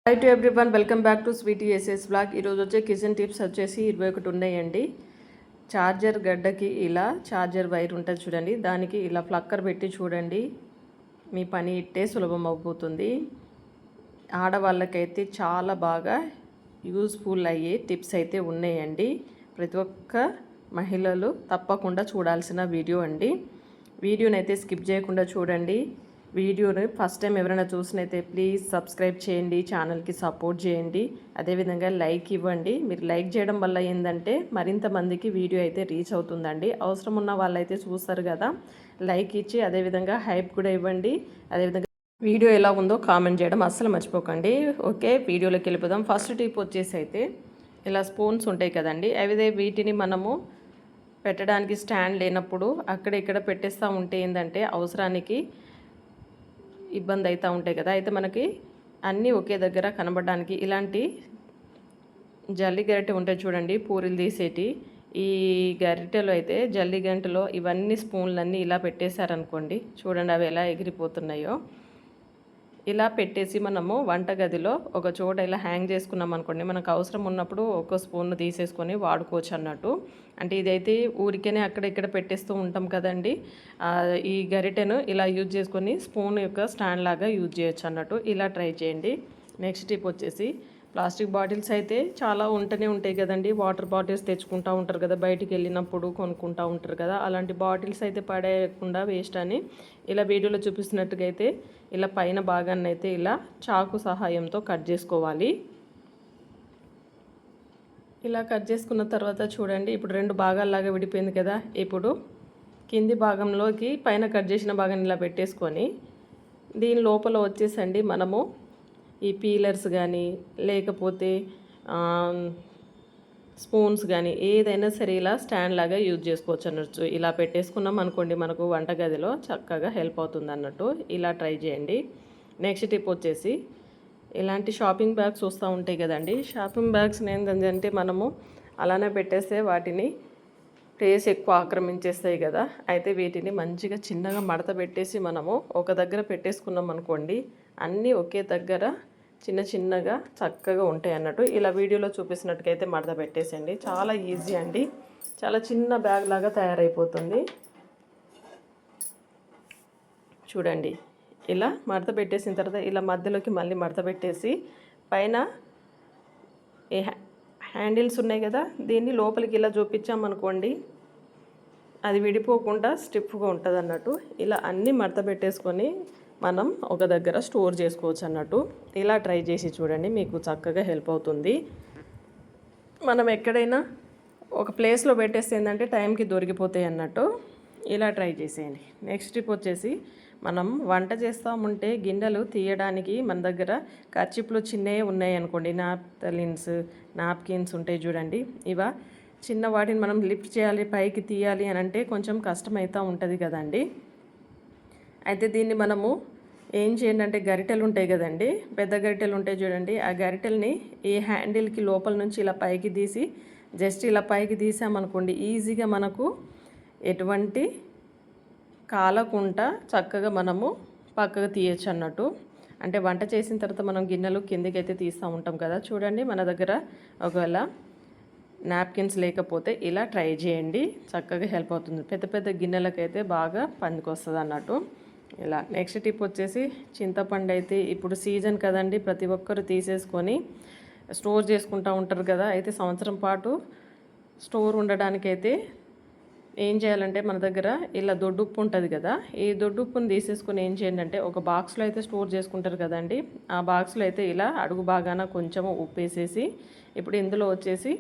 Hi to everyone, welcome back to Sweety SS blog. ఈరోజు వచ్చే kitchen tips వచ్చేసి 21 ఉన్నాయండి. చార్జర్ గడ్డకి ఇలా చార్జర్ వైర్ ఉంటుంది చూడండి, దానికి ఇలా ఫ్లక్కర్ పెట్టి చూడండి, మీ పని ఇట్టే సులభం అయిపోతుంది. ఆడవాళ్ళకైతే చాలా బాగా యూస్ఫుల్ అయ్యే టిప్స్ అయితే ఉన్నాయండి. ప్రతి ఒక్క మహిళలు తప్పకుండా చూడాల్సిన వీడియో అండి. వీడియోని అయితే స్కిప్ చేయకుండా చూడండి. వీడియోని ఫస్ట్ టైం ఎవరైనా చూసినైతే ప్లీజ్ సబ్స్క్రైబ్ చేయండి, ఛానల్కి సపోర్ట్ చేయండి, అదేవిధంగా లైక్ ఇవ్వండి. మీరు లైక్ చేయడం వల్ల ఏంటంటే మరింత మందికి వీడియో అయితే రీచ్ అవుతుందండి. అవసరం ఉన్న వాళ్ళైతే చూస్తారు కదా, లైక్ ఇచ్చి అదేవిధంగా హైప్ కూడా ఇవ్వండి. అదేవిధంగా వీడియో ఎలా ఉందో కామెంట్ చేయడం అస్సలు మర్చిపోకండి. ఓకే, వీడియోలోకి వెళ్ళిపోదాం. ఫస్ట్ టిప్ వచ్చేసి అయితే ఇలా స్పూన్స్ ఉంటాయి కదండి, అవిదే వీటిని మనము పెట్టడానికి స్టాండ్ లేనప్పుడు అక్కడ ఇక్కడ పెట్టేస్తూ ఉంటే ఏంటంటే అవసరానికి ఇబ్బంది అవుతూ ఉంటాయి కదా. అయితే మనకి అన్నీ ఒకే దగ్గర కనబడడానికి ఇలాంటి జల్లి గరిటె ఉంటాయి చూడండి, పూరీలు తీసేటి. ఈ గరిటెలో అయితే జల్లి గంటలో ఇవన్నీ స్పూన్లన్నీ ఇలా పెట్టేశారనుకోండి, చూడండి అవి ఎలా ఎగిరిపోతున్నాయో. ఇలా పెట్టేసి మనము వంటగదిలో ఒక చోట ఇలా హ్యాంగ్ చేసుకున్నాం అనుకోండి, మనకు అవసరం ఉన్నప్పుడు ఒక స్పూన్ తీసేసుకొని వాడుకోవచ్చు అన్నట్టు. అంటే ఇదైతే ఊరికేనే అక్కడ ఇక్కడ పెట్టేస్తూ ఉంటాం కదండి, ఈ గరిటెను ఇలా యూజ్ చేసుకొని స్పూన్ యొక్క స్టాండ్ లాగా యూజ్ చేయొచ్చు అన్నట్టు. ఇలా ట్రై చేయండి. నెక్స్ట్ టిప్ వచ్చేసి ప్లాస్టిక్ బాటిల్స్ అయితే చాలా ఉంటూనే ఉంటాయి కదండి. వాటర్ బాటిల్స్ తెచ్చుకుంటూ ఉంటారు కదా, బయటికి వెళ్ళినప్పుడు కొనుక్కుంటూ ఉంటారు కదా. అలాంటి బాటిల్స్ అయితే పడేయకుండా వేస్ట్ అని ఇలా వీడియోలో చూపిస్తున్నట్టుగా అయితే ఇలా పైన భాగాన్ని అయితే ఇలా చాకు సహాయంతో కట్ చేసుకోవాలి. ఇలా కట్ చేసుకున్న తర్వాత చూడండి, ఇప్పుడు రెండు భాగాల్లాగా విడిపోయింది కదా. ఇప్పుడు కింది భాగంలోకి పైన కట్ చేసిన భాగాన్ని ఇలా పెట్టేసుకొని దీని లోపల వచ్చేసండి మనము ఈ పీలర్స్ కానీ లేకపోతే స్పూన్స్ కానీ ఏదైనా సరే ఇలా స్టాండ్ లాగా యూజ్ చేసుకోవచ్చు అన్నట్టు. ఇలా పెట్టేసుకున్నాం అనుకోండి, మనకు వంటగదిలో చక్కగా హెల్ప్ అవుతుంది అన్నట్టు. ఇలా ట్రై చేయండి. నెక్స్ట్ టిప్ వచ్చేసి ఇలాంటి షాపింగ్ బ్యాగ్స్ వస్తూ ఉంటాయి కదండి. షాపింగ్ బ్యాగ్స్ ఏంటంటే మనము అలానే పెట్టేస్తే వాటిని ప్లేస్ ఎక్కువ ఆక్రమించేస్తాయి కదా. అయితే వీటిని మంచిగా చిన్నగా మడత పెట్టేసి మనము ఒక దగ్గర పెట్టేసుకున్నాం అనుకోండి, అన్నీ ఒకే దగ్గర చిన్న చిన్నగా చక్కగా ఉంటాయి అన్నట్టు. ఇలా వీడియోలో చూపిస్తున్నట్టుకైతే మడత పెట్టేసండి, చాలా ఈజీ అండి. చాలా చిన్న బ్యాగ్ లాగా తయారైపోతుంది. చూడండి, ఇలా మడత పెట్టేసిన తర్వాత ఇలా మధ్యలోకి మళ్ళీ మడత పెట్టేసి పైన ఏ హ్యాండిల్స్ ఉన్నాయి కదా, దీన్ని లోపలికి ఇలా చూపించామనుకోండి, అది విడిపోకుండా స్టిఫ్గా ఉంటుంది అన్నట్టు. ఇలా అన్నీ మడత పెట్టేసుకొని మనం ఒక దగ్గర స్టోర్ చేసుకోవచ్చు అన్నట్టు. ఇలా ట్రై చేసి చూడండి, మీకు చక్కగా హెల్ప్ అవుతుంది. మనం ఎక్కడైనా ఒక ప్లేస్లో పెట్టేస్తే ఏంటంటే టైంకి దొరికిపోతాయి అన్నట్టు. ఇలా ట్రై చేసేయండి. నెక్స్ట్ టిప్ వచ్చేసి మనం వంట చేస్తామంటే గిన్నెలు తీయడానికి మన దగ్గర కర్చీపులు చిన్నవి ఉన్నాయి అనుకోండి, నాప్కిన్స్ ఉంటాయి చూడండి. ఇవా చిన్న వాటిని మనం లిఫ్ట్ చేయాలి, పైకి తీయాలి అని అంటే కొంచెం కష్టమవుతూ ఉంటుంది కదండి. అయితే దీన్ని మనము ఏం చేయండి అంటే గరిటెలు ఉంటాయి కదండి, పెద్ద గరిటెలు ఉంటాయి చూడండి, ఆ గరిటెల్ని ఈ హ్యాండిల్కి లోపల నుంచి ఇలా పైకి తీసి జస్ట్ ఇలా పైకి తీసామనుకోండి, ఈజీగా మనకు ఎటువంటి కాలకుండా చక్కగా మనము పక్కకు తీయచ్చు అన్నట్టు. అంటే వంట చేసిన తర్వాత మనం గిన్నెలు కిందకి అయితే తీస్తూ ఉంటాం కదా. చూడండి, మన దగ్గర ఒకవేళ నాప్కిన్స్ లేకపోతే ఇలా ట్రై చేయండి, చక్కగా హెల్ప్ అవుతుంది. పెద్ద పెద్ద గిన్నెలకైతే బాగా పనికొస్తుంది అన్నట్టు. ఇలా నెక్స్ట్ టిప్ వచ్చేసి చింతపండు అయితే ఇప్పుడు సీజన్ కదండి, ప్రతి ఒక్కరు తీసేసుకొని స్టోర్ చేసుకుంటూ ఉంటారు కదా. అయితే సంవత్సరం పాటు స్టోర్ ఉండడానికైతే ఏం చేయాలంటే మన దగ్గర ఇలా దొడ్డుప్పు ఉంటుంది కదా, ఈ దొడ్డుప్పుని తీసేసుకొని ఏం చేయండి అంటే ఒక బాక్స్లో అయితే స్టోర్ చేసుకుంటారు కదండి. ఆ బాక్స్లో అయితే ఇలా అడుగు బాగాన కొంచెం ఉప్పు వేసేసి ఇప్పుడు ఇందులో వచ్చేసి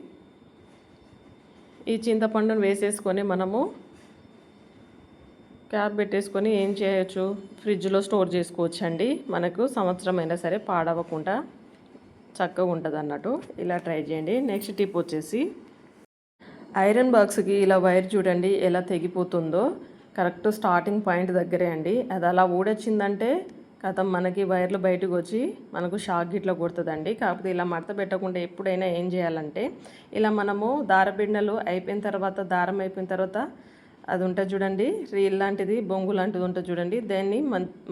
ఈ చింతపండును వేసేసుకొని మనము క్యాప్ పెట్టేసుకొని ఏం చేయొచ్చు, ఫ్రిడ్జ్లో స్టోర్ చేసుకోవచ్చు అండి. మనకు సంవత్సరం అయినా సరే పాడవకుండా చక్కగా ఉంటుంది అన్నట్టు. ఇలా ట్రై చేయండి. నెక్స్ట్ టిప్ వచ్చేసి ఐరన్ బాక్స్కి ఇలా వైర్ చూడండి ఎలా తెగిపోతుందో, కరెక్ట్ స్టార్టింగ్ పాయింట్ దగ్గరే అండి. అది అలా ఊడొచ్చిందంటే కథం మనకి వైర్లు బయటకు వచ్చి మనకు షాక్ గిట్లా కొడుతుందండి. కాకపోతే ఇలా మడత పెట్టకుండా ఎప్పుడైనా ఏం చేయాలంటే ఇలా మనము దారబిండలు అయిపోయిన తర్వాత, దారం అయిపోయిన తర్వాత అది ఉంటుంది చూడండి, రీల్ లాంటిది, బొంగు లాంటిది ఉంటుంది చూడండి. దాన్ని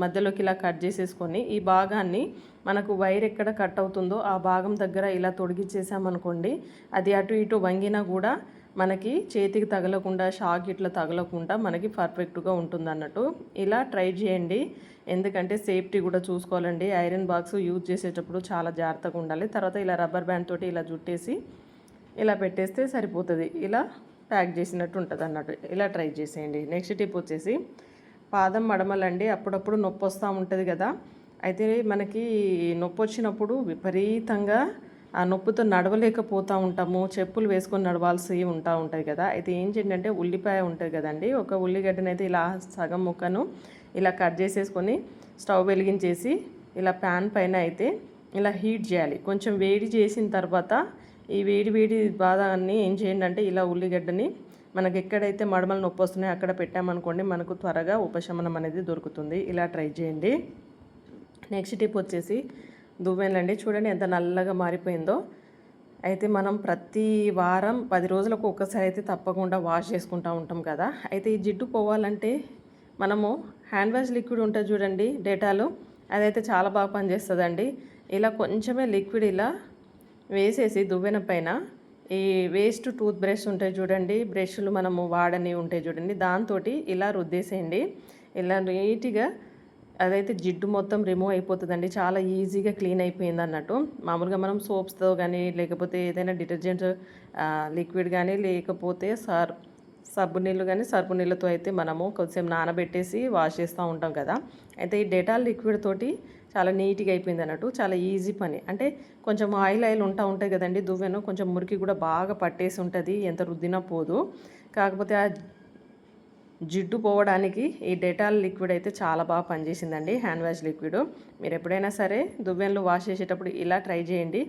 మధ్యలోకి ఇలా కట్ చేసేసుకొని ఈ భాగాన్ని మనకు వైర్ ఎక్కడ కట్ అవుతుందో ఆ భాగం దగ్గర ఇలా తొడిగిచ్చేసామనుకోండి, అది అటు ఇటు వంగినా కూడా మనకి చేతికి తగలకుండా, షాక్ ఇట్లా తగలకుండా మనకి పర్ఫెక్ట్గా ఉంటుంది అన్నట్టు. ఇలా ట్రై చేయండి, ఎందుకంటే సేఫ్టీ కూడా చూసుకోవాలండి. ఐరన్ బాక్స్ యూజ్ చేసేటప్పుడు చాలా జాగ్రత్తగా ఉండాలి. తర్వాత ఇలా రబ్బర్ బ్యాండ్ తోటి ఇలా జుట్టేసి ఇలా పెట్టేస్తే సరిపోతుంది. ఇలా ప్యాక్ చేసినట్టు ఉంటుంది అన్నట్టు. ఇలా ట్రై చేసేయండి. నెక్స్ట్ టిప్ వచ్చేసి పాదం మడమలండి. అప్పుడప్పుడు నొప్పి వస్తూ ఉంటుంది కదా, అయితే మనకి నొప్పి వచ్చినప్పుడు విపరీతంగా ఆ నొప్పితో నడవలేకపోతూ ఉంటాము, చెప్పులు వేసుకొని నడవాల్సి ఉంటాయి కదా. అయితే ఏం చేయండి అంటే ఉల్లిపాయ ఉంటుంది కదండి, ఒక ఉల్లిగడ్డనైతే ఇలా సగం ముక్కను ఇలా కట్ చేసేసుకొని స్టవ్ వెలిగించేసి ఇలా ప్యాన్ పైన అయితే ఇలా హీట్ చేయాలి. కొంచెం వేడి చేసిన తర్వాత ఈ వేడి బాదాన్ని ఏం చేయండి అంటే ఇలా ఉల్లిగడ్డని మనకి ఎక్కడైతే మడమలు నొప్పి వస్తున్నాయో అక్కడ పెట్టామనుకోండి, మనకు త్వరగా ఉపశమనం అనేది దొరుకుతుంది. ఇలా ట్రై చేయండి. నెక్స్ట్ టిప్ వచ్చేసి దువ్వెనలండి. చూడండి ఎంత నల్లగా మారిపోయిందో. అయితే మనం ప్రతి వారం 10 రోజులకు ఒక్కసారి అయితే తప్పకుండా వాష్ చేసుకుంటూ ఉంటాం కదా. అయితే ఈ జిడ్డు పోవాలంటే మనము హ్యాండ్ వాష్ లిక్విడ్ ఉంటుంది చూడండి, డేటాలు, అదైతే చాలా బాగా పనిచేస్తుందండి. ఇలా కొంచెమే లిక్విడ్ ఇలా వేసేసి దువ్వెన పైన ఈ వేస్ట్ టూత్ బ్రష్ ఉంటాయి చూడండి, బ్రష్లు మనము వాడని ఉంటాయి చూడండి, దాంతో ఇలా రుద్దేసేయండి. ఇలా నీట్గా అదైతే జిడ్డు మొత్తం రిమూవ్ అయిపోతుందండి. చాలా ఈజీగా క్లీన్ అయిపోయింది అన్నట్టు. మామూలుగా మనం సోప్స్తో కానీ లేకపోతే ఏదైనా డిటర్జెంట్ లిక్విడ్ కానీ లేకపోతే సబ్బు నీళ్ళు కానీ సర్పు నీళ్ళతో అయితే మనము కొద్దిసేపు నానబెట్టేసి వాష్ చేస్తూ ఉంటాం కదా. అయితే ఈ డెటాల్ లిక్విడ్ తోటి చాలా నీట్గా అయిపోయింది అన్నట్టు. చాలా ఈజీ పని. అంటే కొంచెం ఆయిల్ ఉంటాయి కదండి, దువ్వెను కొంచెం మురికి కూడా బాగా పట్టేసి ఉంటుంది, ఎంత రుద్దినా పోదు. కాకపోతే ఆ జిడ్డు పోవడానికి ఈ డెటాల్ లిక్విడ్ అయితే చాలా బాగా పనిచేసిందండి, హ్యాండ్ వాష్ లిక్విడ్. మీరు ఎప్పుడైనా సరే దువ్వెనలు వాష్ చేసేటప్పుడు ఇలా ట్రై చేయండి.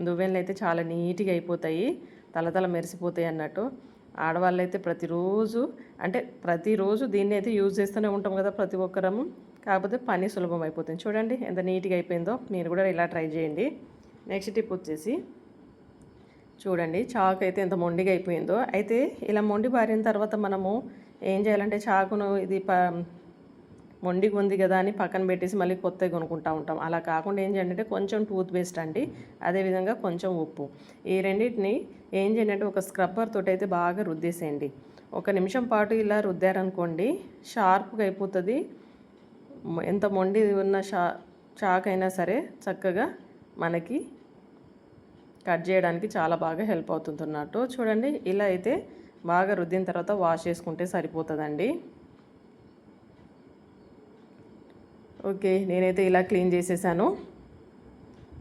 దువ్వెనలు అయితే చాలా నీట్గా అయిపోతాయి, తలతల మెరిసిపోతాయి అన్నట్టు. ఆడవాళ్ళు అయితే ప్రతిరోజు దీన్ని అయితే యూజ్ చేస్తూనే ఉంటాం కదా ప్రతి ఒక్కరము. కాకపోతే పని సులభం అయిపోతుంది. చూడండి ఎంత నీట్గా అయిపోయిందో. మీరు కూడా ఇలా ట్రై చేయండి. నెక్స్ట్ టిప్ వచ్చేసి చూడండి, చాకు అయితే ఎంత మొండిగా అయిపోయిందో. అయితే ఇలా మొండి బారిన తర్వాత మనము ఏం చేయాలంటే చాకును ఇది మొండిగా ఉంది కదా అని పక్కన పెట్టేసి మళ్ళీ కొత్తగా కొనుక్కుంటూ ఉంటాం. అలా కాకుండా ఏం చేయండి అంటే కొంచెం టూత్ పేస్ట్ అండి, అదేవిధంగా కొంచెం ఉప్పు, ఈ రెండింటిని ఏం చేయండి అంటే ఒక స్క్రబ్బర్ తోటి అయితే బాగా రుద్దేసేయండి. 1 నిమిషం పాటు ఇలా రుద్దారనుకోండి షార్ప్గా అయిపోతుంది. ఎంత మొండి ఉన్న చాకైనా సరే చక్కగా మనకి కట్ చేయడానికి చాలా బాగా హెల్ప్ అవుతుంటున్నట్టు. చూడండి ఇలా అయితే బాగా రుద్దిన తర్వాత వాష్ చేసుకుంటే సరిపోతుందండి. ఓకే, నేనైతే ఇలా క్లీన్ చేసేసాను.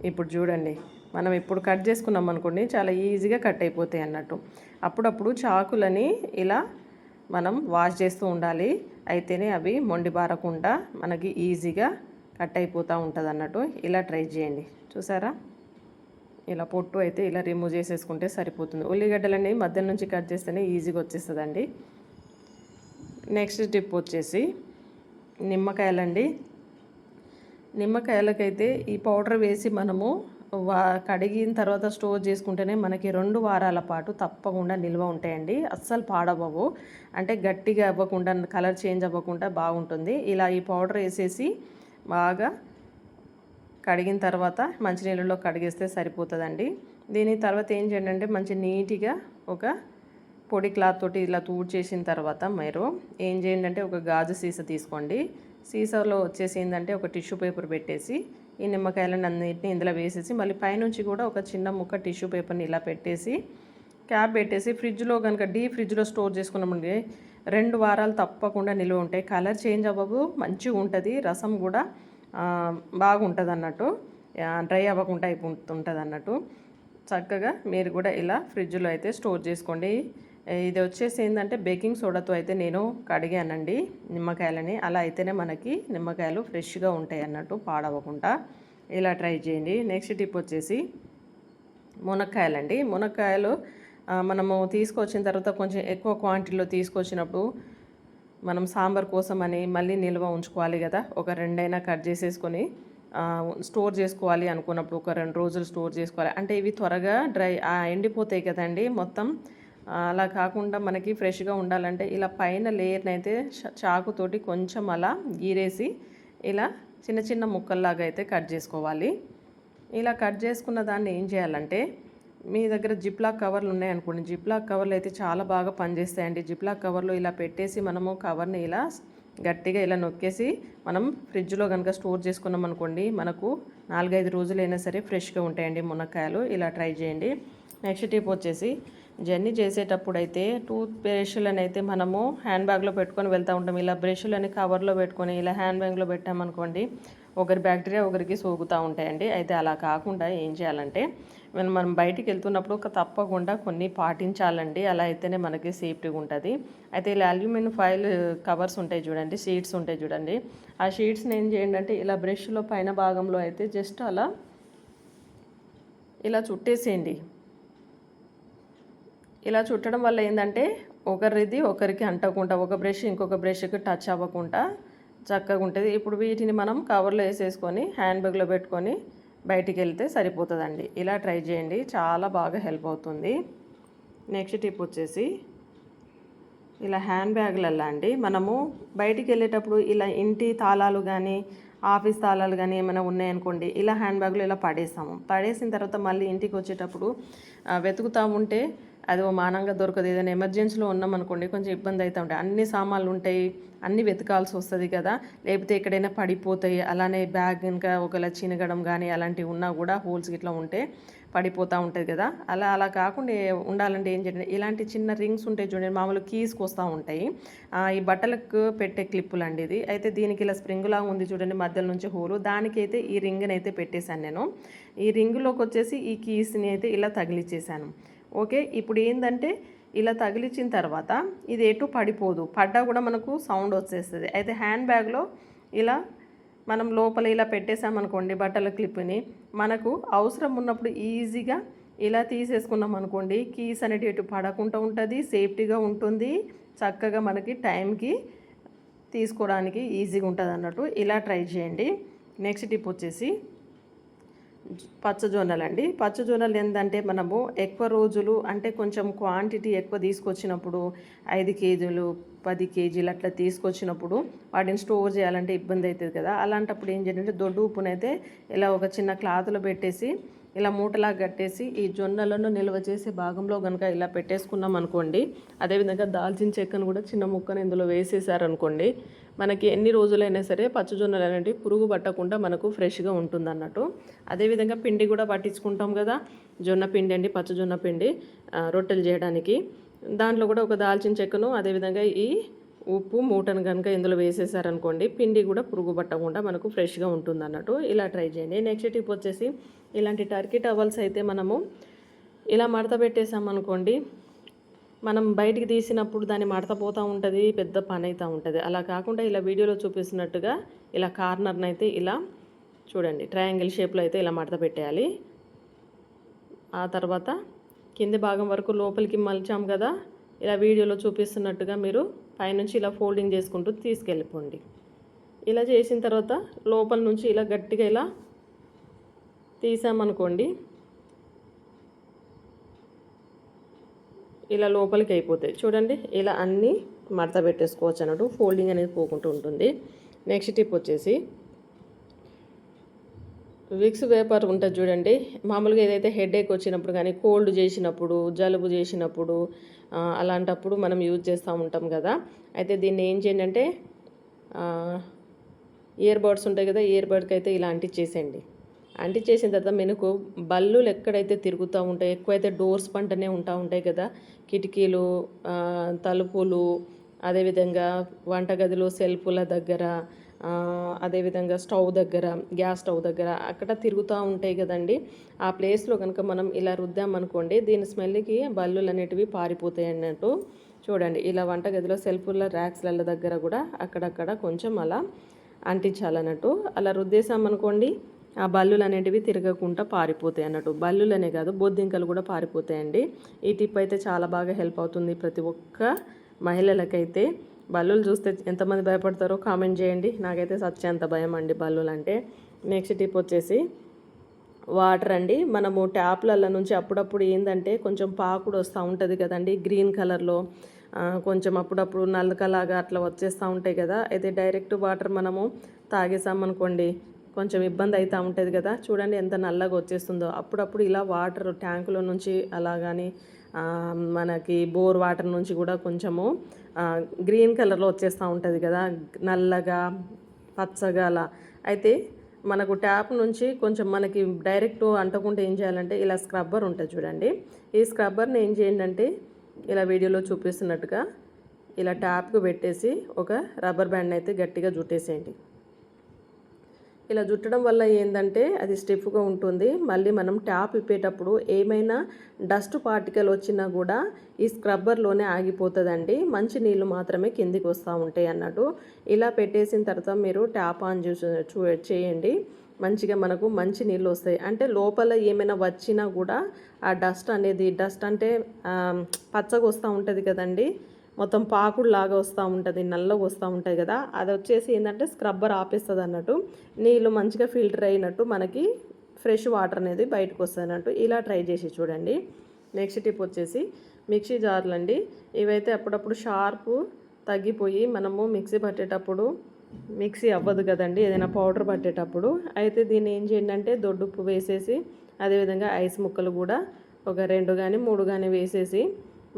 ఇప్పుడు చూడండి, మనం ఇప్పుడు కట్ చేసుకున్నాం అనుకోండి చాలా ఈజీగా కట్ అయిపోతాయి అన్నట్టు. అప్పుడప్పుడు చాకులని ఇలా మనం వాష్ చేస్తూ ఉండాలి, అయితేనే అవి మొండి బారకుండా మనకి ఈజీగా కట్ అయిపోతూ ఉంటుంది అన్నట్టు. ఇలా ట్రై చేయండి. చూసారా, ఇలా పొట్టు అయితే ఇలా రిమూవ్ చేసేసుకుంటే సరిపోతుంది. ఉల్లిగడ్డలన్నీ మధ్య నుంచి కట్ చేస్తేనే ఈజీగా వచ్చేస్తుందండి. నెక్స్ట్ టిప్ వచ్చేసి నిమ్మకాయలండి. నిమ్మకాయలకైతే ఈ పౌడర్ వేసి మనము కడిగిన తర్వాత స్టోర్ చేసుకుంటేనే మనకి 2 వారాల పాటు తప్పకుండా నిల్వ ఉంటాయండి. అస్సలు పాడవ్వవు, అంటే గట్టిగా అవ్వకుండా, కలర్ చేంజ్ అవ్వకుండా బాగుంటుంది. ఇలా ఈ పౌడర్ వేసేసి బాగా కడిగిన తర్వాత మంచినీళ్ళలో కడిగేస్తే సరిపోతుందండి. దీని తర్వాత ఏం చేయండి అంటే మంచి నీట్గా ఒక పొడి క్లాత్ తోటి ఇలా చేసిన తర్వాత మీరు ఏం చేయండి అంటే ఒక గాజు సీసా తీసుకోండి. సీసాలో వచ్చేసి ఏంటంటే ఒక టిష్యూ పేపర్ పెట్టేసి ఈ నిమ్మకాయలను అన్నింటినీ ఇందులో వేసేసి మళ్ళీ పైనుంచి కూడా ఒక చిన్న ముక్క టిష్యూ పేపర్ని ఇలా పెట్టేసి క్యాప్ పెట్టేసి ఫ్రిడ్జ్లో కనుక డీప్ ఫ్రిడ్జ్లో స్టోర్ చేసుకున్నామంటే 2 వారాలు తప్పకుండా నిల్వ ఉంటాయి. కలర్ చేంజ్ అవ్వవు, మంచిగా ఉంటుంది, రసం కూడా బాగుంటుంది అన్నట్టు, డ్రై అవ్వకుండా అయిపోతుంటుంది అన్నట్టు. చక్కగా మీరు కూడా ఇలా ఫ్రిడ్జ్లో అయితే స్టోర్ చేసుకోండి. ఇది వచ్చేసి ఏంటంటే బేకింగ్ సోడాతో అయితే నేను కడిగానండి నిమ్మకాయలని. అలా అయితేనే మనకి నిమ్మకాయలు ఫ్రెష్గా ఉంటాయి అన్నట్టు, పాడవకుండా. ఇలా ట్రై చేయండి. నెక్స్ట్ టిప్ వచ్చేసి మునక్కాయలండి. మునక్కాయలు మనము తీసుకొచ్చిన తర్వాత కొంచెం ఎక్కువ క్వాంటిటీలో తీసుకొచ్చినప్పుడు మనం సాంబార్ కోసం అని మళ్ళీ నిల్వ ఉంచుకోవాలి కదా, ఒక 2 అయినా కట్ చేసేసుకొని స్టోర్ చేసుకోవాలి అనుకున్నప్పుడు ఒక 2 రోజులు స్టోర్ చేసుకోవాలి. అంటే ఇవి త్వరగా ఎండిపోతాయి కదండి మొత్తం. అలా కాకుండా మనకి ఫ్రెష్గా ఉండాలంటే ఇలా పైన లేయర్ని అయితే చాకుతోటి కొంచెం అలా గీరేసి ఇలా చిన్న చిన్న ముక్కల్లాగా అయితే కట్ చేసుకోవాలి. ఇలా కట్ చేసుకున్న దాన్ని ఏం చేయాలంటే మీ దగ్గర జిప్లాక్ కవర్లు ఉన్నాయనుకోండి, జిప్లాక్ కవర్లు అయితే చాలా బాగా పనిచేస్తాయండి. జిప్లాక్ కవర్లో ఇలా పెట్టేసి మనము కవర్ని ఇలా గట్టిగా ఇలా నొక్కేసి మనం ఫ్రిడ్జ్లో కనుక స్టోర్ చేసుకున్నాం అనుకోండి, మనకు 4-5 రోజులైనా సరే ఫ్రెష్గా ఉంటాయండి మునక్కాయలు. ఇలా ట్రై చేయండి. నెక్స్ట్ టిప్ వచ్చేసి జర్నీ చేసేటప్పుడు అయితే టూత్ బ్రష్లను అయితే మనము హ్యాండ్ బ్యాగ్లో పెట్టుకొని వెళ్తూ ఉంటాం. ఇలా బ్రష్లని కవర్లో పెట్టుకొని ఇలా హ్యాండ్ బ్యాగ్లో పెట్టామనుకోండి, ఒకరి బ్యాక్టీరియా ఒకరికి సోకుతూ ఉంటాయండి. అయితే అలా కాకుండా ఏం చేయాలంటే మనం బయటికి వెళ్తున్నప్పుడు తప్పకుండా కొన్ని పాటించాలండి. అలా అయితేనే మనకి సేఫ్టీగా ఉంటుంది. అయితే ఇలా అల్యూమినియం ఫాయిల్ కవర్స్ ఉంటాయి చూడండి, షీట్స్ ఉంటాయి చూడండి, ఆ షీట్స్ని ఏం చేయండి అంటే ఇలా బ్రష్లో పైన భాగంలో అయితే జస్ట్ అలా ఇలా చుట్టేసేయండి. ఇలా చుట్టడం వల్ల ఏంటంటే ఒకరిది ఒకరికి అంటకుండా, ఒక బ్రష్ ఇంకొక బ్రష్కి టచ్ అవ్వకుండా చక్కగా ఉంటుంది. ఇప్పుడు వీటిని మనం కవర్లో వేసేసుకొని హ్యాండ్ బ్యాగ్లో పెట్టుకొని బయటికి వెళ్తే సరిపోతుందండి. ఇలా ట్రై చేయండి, చాలా బాగా హెల్ప్ అవుతుంది. నెక్స్ట్ టిప్ వచ్చేసి ఇలా హ్యాండ్ బ్యాగ్లల్లో అండి మనము బయటికి వెళ్ళేటప్పుడు ఇలా ఇంటి తాళాలు కానీ ఆఫీస్ తాళాలు కానీ ఏమైనా ఉన్నాయనుకోండి, ఇలా హ్యాండ్ బ్యాగ్లో ఇలా పడేస్తాము. పడేసిన తర్వాత మళ్ళీ ఇంటికి వచ్చేటప్పుడు వెతుకుతూ ఉంటే అది ఓ మానంగా దొరకదు. ఏదైనా ఎమర్జెన్సీలో ఉన్నామనుకోండి కొంచెం ఇబ్బంది అవుతూ ఉంటాయి. అన్ని సామాన్లు ఉంటాయి, అన్నీ వెతకాల్సి వస్తుంది కదా, లేకపోతే ఎక్కడైనా పడిపోతాయి. అలానే బ్యాగ్ ఇంకా ఒకవేళ చినగడం కానీ అలాంటివి ఉన్నా కూడా హోల్స్ ఇట్లా ఉంటే పడిపోతూ ఉంటుంది కదా. అలా కాకుండా ఉండాలంటే ఏం చేయండి, ఇలాంటి చిన్న రింగ్స్ ఉంటాయి చూడండి, మామూలు కీస్కి వస్తూ ఉంటాయి. ఈ బట్టలకు పెట్టే క్లిప్పులు అండి ఇది. అయితే దీనికి ఇలా స్ప్రింగ్ లాగా ఉంది చూడండి, మధ్యలో నుంచి హోలు, దానికైతే ఈ రింగ్ని అయితే పెట్టేశాను నేను. ఈ రింగులోకి వచ్చేసి ఈ కీస్ని అయితే ఇలా తగిలిచ్చేసాను. ఓకే, ఇప్పుడు ఏంటంటే ఇలా తగిలించిన తర్వాత ఇది ఎటు పడిపోదు, పడ్డా కూడా మనకు సౌండ్ వచ్చేస్తుంది. అయితే హ్యాండ్ బ్యాగ్లో ఇలా మనం లోపల ఇలా పెట్టేసామనుకోండి బట్టల క్లిప్ని, మనకు అవసరం ఉన్నప్పుడు ఈజీగా ఇలా తీసేసుకున్నాం అనుకోండి, కీస్ అనేవి ఎటు పడకుండా ఉంటుంది, సేఫ్టీగా ఉంటుంది, చక్కగా మనకి టైంకి తీసుకోవడానికి ఈజీగా ఉంటుంది అన్నట్టు. ఇలా ట్రై చేయండి. నెక్స్ట్ టిప్ వచ్చేసి పచ్చజొన్నలు అండి. పచ్చజొన్నలు ఏంటంటే మనము ఎక్కువ రోజులు అంటే కొంచెం క్వాంటిటీ ఎక్కువ తీసుకొచ్చినప్పుడు 5 కేజీలు 10 కేజీలు అట్లా తీసుకొచ్చినప్పుడు వాటిని స్టోర్ చేయాలంటే ఇబ్బంది అవుతుంది కదా. అలాంటప్పుడు ఏం చేయాలంటే దొడ్డు ఉప్పునైతే ఇలా ఒక చిన్న క్లాత్లో పెట్టేసి ఇలా మూటలాగా కట్టేసి ఈ జొన్నలను నిల్వ చేసే భాగంలో కనుక ఇలా పెట్టేసుకున్నాం అనుకోండి, అదేవిధంగా దాల్చిన చెక్కను కూడా చిన్న ముక్కను ఇందులో వేసేసారనుకోండి, మనకి ఎన్ని రోజులైనా సరే పచ్చజొన్నలు అనేవి పురుగు పట్టకుండా మనకు ఫ్రెష్గా ఉంటుంది అన్నట్టు. అదేవిధంగా పిండి కూడా పట్టించుకుంటాం కదా, జొన్న పిండి అండి, పచ్చజొన్న పిండి రొట్టెలు చేయడానికి. దాంట్లో కూడా ఒక దాల్చిన చెక్కను అదేవిధంగా ఈ ఉప్పు మూటను కనుక ఇందులో వేసేసారనుకోండి, పిండి కూడా పురుగు పట్టకుండా మనకు ఫ్రెష్గా ఉంటుంది అన్నట్టు. ఇలా ట్రై చేయండి. నెక్స్ట్ టిప్ వచ్చేసి ఇలాంటి టర్కీ టవల్స్ అయితే మనము ఇలా మడత పెట్టేసామనుకోండి, మనం బయటికి తీసినప్పుడు దాన్ని మడత పోతూ ఉంటుంది, పెద్ద పని అవుతూ ఉంటుంది. అలా కాకుండా ఇలా వీడియోలో చూపిస్తున్నట్టుగా ఇలా కార్నర్ని అయితే ఇలా చూడండి ట్రయాంగిల్ షేప్లో అయితే ఇలా మడత పెట్టేయాలి. ఆ తర్వాత కింది భాగం వరకు లోపలికి మలిచాం కదా, ఇలా వీడియోలో చూపిస్తున్నట్టుగా మీరు పైనుంచి ఇలా ఫోల్డింగ్ చేసుకుంటూ తీసుకెళ్ళిపోండి. ఇలా చేసిన తర్వాత లోపల నుంచి ఇలా గట్టిగా ఇలా తీసామనుకోండి, ఇలా లోపలికి అయిపోతాయి చూడండి. ఇలా అన్నీ మడత పెట్టేసుకోవచ్చు అన్నట్టు, ఫోల్డింగ్ అనేది పోకుంటూ ఉంటుంది. నెక్స్ట్ టిప్ వచ్చేసి విక్స్ వేపర్ ఉంటుంది చూడండి, మామూలుగా ఏదైతే హెడేక్ వచ్చినప్పుడు కానీ కోల్డ్ చేసినప్పుడు జలుబు చేసినప్పుడు అలాంటప్పుడు మనం యూజ్ చేస్తూ ఉంటాం కదా. అయితే దీన్ని ఏం చేయండి అంటే ఇయర్ బడ్స్ ఉంటాయి కదా, ఇయర్ బడ్కి అయితే ఇలా అంటించేసేయండి. అంటించేసిన తర్వాత మనకు బల్లులు ఎక్కడైతే తిరుగుతూ ఉంటాయి, ఎక్కువైతే డోర్స్ పంటనే ఉంటాయి కదా, కిటికీలు తలుపులు అదేవిధంగా వంటగదిలో సెల్ఫుల దగ్గర అదేవిధంగా స్టవ్ దగ్గర గ్యాస్ స్టవ్ దగ్గర అక్కడ తిరుగుతూ ఉంటాయి కదండి. ఆ ప్లేస్లో కనుక మనం ఇలా రుద్దామనుకోండి, దీని స్మెల్కి బల్లులు అనేటివి పారిపోతాయి అన్నట్టు. చూడండి ఇలా వంటగదిలో సెల్ఫుల ర్యాక్స్ల దగ్గర కూడా అక్కడక్కడ కొంచెం అలా అంటించాలన్నట్టు. అలా రుద్దేసామనుకోండి, ఆ బల్లులు అనేటివి తిరగకుండా పారిపోతాయి అన్నట్టు. బల్లులనే కాదు బొద్దింకలు కూడా పారిపోతాయండి. ఈ టిప్ అయితే చాలా బాగా హెల్ప్ అవుతుంది ప్రతి ఒక్క మహిళలకైతే. బల్లులు చూస్తే ఎంతమంది భయపడతారో కామెంట్ చేయండి. నాకైతే సచ్చేంత భయం అండి బల్లులు అంటే. నెక్స్ట్ టిప్ వచ్చేసి వాటర్ అండి. మనము ట్యాప్లల్ల నుంచి అప్పుడప్పుడు ఏందంటే కొంచెం పాకుడు వస్తూ ఉంటుంది కదండి గ్రీన్ కలర్లో, కొంచెం అప్పుడప్పుడు నల్లకలాగా అట్లా వచ్చేస్తూ ఉంటాయి కదా. అయితే డైరెక్ట్ వాటర్ మనము తాగేసామనుకోండి కొంచెం ఇబ్బంది అవుతూ ఉంటుంది కదా. చూడండి ఎంత నల్లగా వచ్చేస్తుందో. అప్పుడప్పుడు ఇలా వాటర్ ట్యాంకులో నుంచి అలా కానీ మనకి బోర్ వాటర్ నుంచి కూడా కొంచెము గ్రీన్ కలర్లో వచ్చేస్తూ ఉంటుంది కదా, నల్లగా పచ్చగా అలా. అయితే మనకు ట్యాప్ నుంచి కొంచెం మనకి డైరెక్ట్ అంటకుండా ఏం చేయాలంటే ఇలా స్క్రబ్బర్ ఉంటుంది చూడండి. ఈ స్క్రబ్బర్ని ఏం చేయండి అంటే ఇలా వీడియోలో చూపిస్తున్నట్టుగా ఇలా ట్యాప్కు పెట్టేసి ఒక రబ్బర్ బ్యాండ్ అయితే గట్టిగా జుట్టేసేయండి. ఇలా జుట్టడం వల్ల ఏంటంటే అది స్టిఫ్గా ఉంటుంది. మళ్ళీ మనం ట్యాప్ ఇప్పేటప్పుడు ఏమైనా డస్ట్ పార్టికల్ వచ్చినా కూడా ఈ స్క్రబ్బర్లోనే ఆగిపోతుందండి. మంచి నీళ్ళు మాత్రమే కిందికి వస్తూ ఉంటాయి అన్నట్టు. ఇలా పెట్టేసిన తర్వాత మీరు ట్యాప్ ఆన్ చేయండి. మంచిగా మనకు మంచి నీళ్ళు వస్తాయి. అంటే లోపల ఏమైనా వచ్చినా కూడా ఆ డస్ట్ అంటే పచ్చగా వస్తూ ఉంటుంది కదండి, మొత్తం పాకుడులాగా వస్తూ ఉంటుంది, నల్లగా వస్తూ ఉంటాయి కదా. అది వచ్చేసి ఏంటంటే స్క్రబ్బర్ ఆపేస్తుంది అన్నట్టు. నీళ్ళు మంచిగా ఫిల్టర్ అయినట్టు మనకి ఫ్రెష్ వాటర్ అనేది బయటకు వస్తుంది అన్నట్టు. ఇలా ట్రై చేసి చూడండి. నెక్స్ట్ టిప్ వచ్చేసి మిక్సీ జార్లు అండి. ఇవైతే అప్పుడప్పుడు షార్పు తగ్గిపోయి మనము మిక్సీ పట్టేటప్పుడు మిక్సీ అవ్వదు కదండి ఏదైనా పౌడర్ పట్టేటప్పుడు. అయితే దీన్ని ఏం చేయండి అంటే దొడ్డుప్పు వేసేసి అదేవిధంగా ఐస్ ముక్కలు కూడా ఒక 2 కానీ 3 కానీ వేసేసి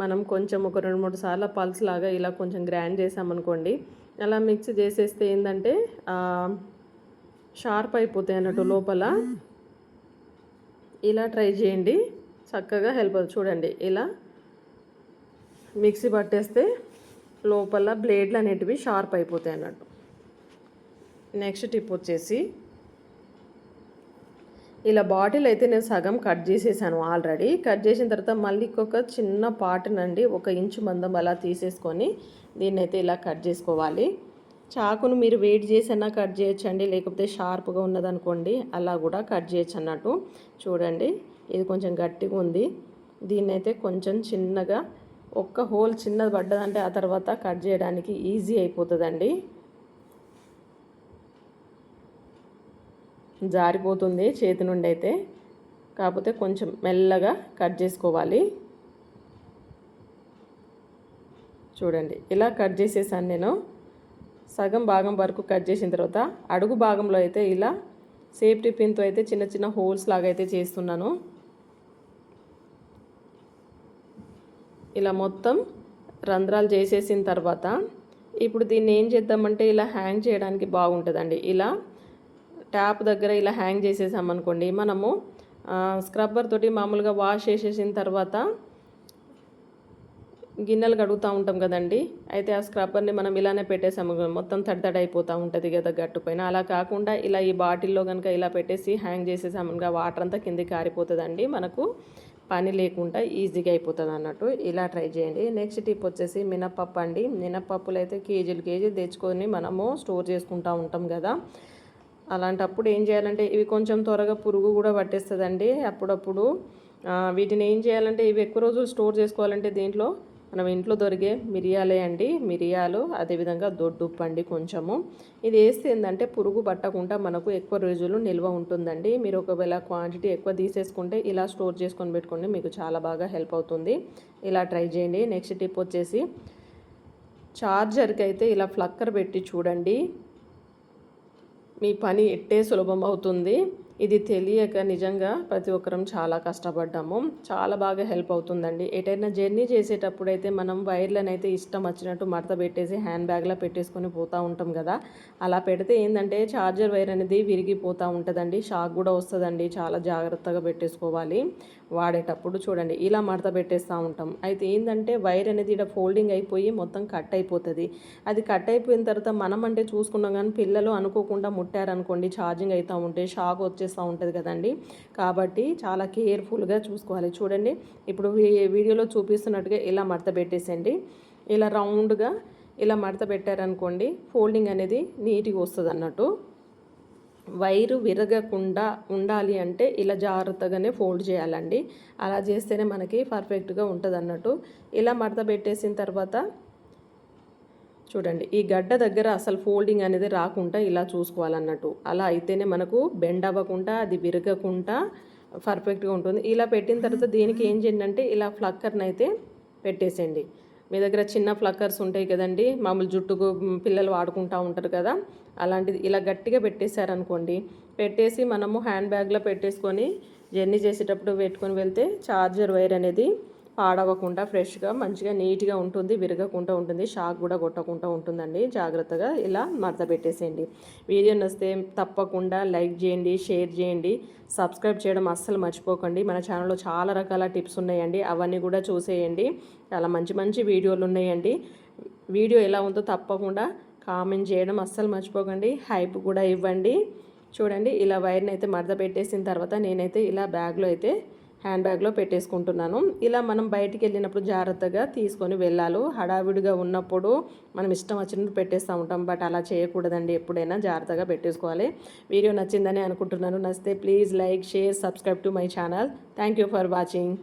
మనం కొంచెం ఒక 2-3 సార్లు పల్స్ లాగా ఇలా కొంచెం గ్రైండ్ చేసామనుకోండి. అలా మిక్స్ చేసేస్తే ఏంటంటే షార్ప్ అయిపోతాయి అన్నట్టు లోపల. ఇలా ట్రై చేయండి, చక్కగా హెల్ప్ అవుతుంది. చూడండి ఇలా మిక్సీ పట్టేస్తే లోపల బ్లేడ్లు అనేటివి షార్ప్ అయిపోతాయి అన్నట్టు. నెక్స్ట్ టిప్ వచ్చేసి ఇలా బాటిల్ అయితే నేను సగం కట్ చేసేసాను ఆల్రెడీ. కట్ చేసిన తర్వాత మళ్ళీ ఇంకొక చిన్న పార్ట్నండి 1 ఇంచు మందం అలా తీసేసుకొని దీన్ని అయితే ఇలా కట్ చేసుకోవాలి. చాకును మీరు వెయిట్ చేసైనా కట్ చేయొచ్చండి, లేకపోతే షార్ప్గా ఉన్నదనుకోండి అలా కూడా కట్ చేయొచ్చు అన్నట్టు. చూడండి ఇది కొంచెం గట్టిగా ఉంది. దీన్నైతే కొంచెం చిన్నగా ఒక్క హోల్ చిన్నది పడ్డదంటే ఆ తర్వాత కట్ చేయడానికి ఈజీ అయిపోతుందండి. జారిపోతుంది చేతి నుండి అయితే, కాకపోతే కొంచెం మెల్లగా కట్ చేసుకోవాలి. చూడండి ఇలా కట్ చేసేసాను నేను. సగం భాగం వరకు కట్ చేసిన తర్వాత అడుగు భాగంలో అయితే ఇలా సేఫ్టీ పిన్తో అయితే చిన్న చిన్న హోల్స్ లాగా అయితే చేస్తున్నాను. ఇలా మొత్తం రంధ్రాలు చేసేసిన తర్వాత ఇప్పుడు దీన్ని ఏం చేద్దామంటే ఇలా హ్యాంగ్ చేయడానికి బాగుంటుందండి. ఇలా ట్యాప్ దగ్గర ఇలా హ్యాంగ్ చేసేసామనుకోండి, మనము స్క్రబ్బర్ తోటి మామూలుగా వాష్ చేసేసిన తర్వాత గిన్నెలు కడుగుతూ ఉంటాం కదండి. అయితే ఆ స్క్రబ్బర్ని మనం ఇలానే పెట్టేసాము, మొత్తం తడి అయిపోతూ ఉంటుంది కదా గట్టు పైన. అలా కాకుండా ఇలా ఈ బాటిల్లో కనుక ఇలా పెట్టేసి హ్యాంగ్ చేసేసామనుగా వాటర్ అంతా కిందికి కారిపోతుందండి. మనకు పని లేకుండా ఈజీగా అయిపోతుంది అన్నట్టు. ఇలా ట్రై చేయండి. నెక్స్ట్ టిప్ వచ్చేసి మినప్పప్పు అండి. మినప్పప్పులు అయితే కేజీలు తెచ్చుకొని మనము స్టోర్ చేసుకుంటూ ఉంటాం కదా. అలాంటప్పుడు ఏం చేయాలంటే ఇవి కొంచెం త్వరగా పురుగు కూడా పట్టేస్తుందండి అప్పుడప్పుడు. వీటిని ఏం చేయాలంటే ఇవి ఎక్కువ రోజులు స్టోర్ చేసుకోవాలంటే దీంట్లో మనం ఇంట్లో దొరికే మిరియాలే అండి, మిరియాలు అదేవిధంగా దొడ్డుప్పు అండి కొంచెము. ఇది వేస్తే ఏంటంటే పురుగు పట్టకుండా మనకు ఎక్కువ రోజులు నిల్వ ఉంటుందండి. మీరు ఒకవేళ క్వాంటిటీ ఎక్కువ తీసేసుకుంటే ఇలా స్టోర్ చేసుకొని పెట్టుకోండి, మీకు చాలా బాగా హెల్ప్ అవుతుంది. ఇలా ట్రై చేయండి. నెక్స్ట్ టిప్ వచ్చేసి చార్జర్కి అయితే ఇలా ఫ్లక్కర్ పెట్టి చూడండి, మీ పని ఎట్టే సులభం అవుతుంది. ఇది తెలియక నిజంగా ప్రతి ఒక్కరం చాలా కష్టపడ్డాము. చాలా బాగా హెల్ప్ అవుతుందండి. ఎటైనా జర్నీ చేసేటప్పుడు అయితే మనం వైర్లను అయితే ఇష్టం వచ్చినట్టు మడత పెట్టేసి హ్యాండ్ బ్యాగ్లో పెట్టేసుకొని పోతూ ఉంటాం కదా. అలా పెడితే ఏంటంటే ఛార్జర్ వైర్ అనేది విరిగిపోతూ ఉంటుందండి, షాక్ కూడా వస్తుందండి. చాలా జాగ్రత్తగా పెట్టేసుకోవాలి వాడేటప్పుడు. చూడండి ఇలా మడత పెట్టేస్తూ ఉంటాం. అయితే ఏంటంటే వైర్ అనేది ఇక్కడ ఫోల్డింగ్ అయిపోయి మొత్తం కట్ అయిపోతుంది. అది కట్ అయిపోయిన తర్వాత మనం అంటే చూసుకున్నాం, కానీ పిల్లలు అనుకోకుండా ముట్టారనుకోండి ఛార్జింగ్ అవుతూ ఉంటే షాక్ వచ్చేస్తూ ఉంటుంది కదండి. కాబట్టి చాలా కేర్ఫుల్గా చూసుకోవాలి. చూడండి ఇప్పుడు వీడియోలో చూపిస్తున్నట్టుగా ఇలా మడత పెట్టేసండి. ఇలా రౌండ్గా ఇలా మడత పెట్టారనుకోండి ఫోల్డింగ్ అనేది నీట్గా వస్తుంది అన్నట్టు. వైరు విరగకుండా ఉండాలి అంటే ఇలా జాగ్రత్తగానే ఫోల్డ్ చేయాలండి. అలా చేస్తేనే మనకి పర్ఫెక్ట్గా ఉంటుంది అన్నట్టు. ఇలా మడత పెట్టేసిన తర్వాత చూడండి ఈ గడ్డ దగ్గర అసలు ఫోల్డింగ్ అనేది రాకుండా ఇలా చూసుకోవాలన్నట్టు. అలా అయితేనే మనకు బెండ్ అవ్వకుండా అది విరగకుండా పర్ఫెక్ట్గా ఉంటుంది. ఇలా పెట్టిన తర్వాత దీనికి ఏం చేయండి అంటే ఇలా ఫ్లక్కర్ని అయితే పెట్టేసేయండి. మీ దగ్గర చిన్న ఫ్లక్కర్స్ ఉంటాయి కదండి, మామూలు జుట్టుకు పిల్లలు వాడుకుంటూ ఉంటారు కదా, అలాంటిది ఇలా గట్టిగా పెట్టేశారనుకోండి. పెట్టేసి మనము హ్యాండ్ బ్యాగ్లో పెట్టేసుకొని జర్నీ చేసేటప్పుడు పెట్టుకొని వెళ్తే చార్జర్ వైర్ అనేది పాడవకుండా ఫ్రెష్గా మంచిగా నీట్గా ఉంటుంది, విరగకుండా ఉంటుంది, షాక్ కూడా కొట్టకుండా ఉంటుందండి. జాగ్రత్తగా ఇలా మడత పెట్టేసేయండి. వీడియో నచ్చితే తప్పకుండా లైక్ చేయండి, షేర్ చేయండి, సబ్స్క్రైబ్ చేయడం అస్సలు మర్చిపోకండి. మన ఛానల్లో చాలా రకాల టిప్స్ ఉన్నాయండి, అవన్నీ కూడా చూసేయండి. చాలా మంచి మంచి వీడియోలు ఉన్నాయండి. వీడియో ఎలా ఉందో తప్పకుండా కామెంట్ చేయడం అస్సలు మర్చిపోకండి. హైప్ కూడా ఇవ్వండి. చూడండి ఇలా వైర్ని అయితే మడత పెట్టేసిన తర్వాత నేనైతే ఇలా బ్యాగ్లో అయితే హ్యాండ్ బ్యాగ్లో పెట్టేసుకుంటున్నాను. ఇలా మనం బయటికి వెళ్ళినప్పుడు జాగ్రత్తగా తీసుకొని వెళ్ళాలి. హడావిడిగా ఉన్నప్పుడు మనం ఇష్టం వచ్చినట్టు పెట్టేస్తూ ఉంటాం, బట్ అలా చేయకూడదండి. ఎప్పుడైనా జాగ్రత్తగా పెట్టేసుకోవాలి. వీడియో నచ్చిందని అనుకుంటున్నాను. నచ్చితే please like, share, subscribe to my channel. Thank you for watching.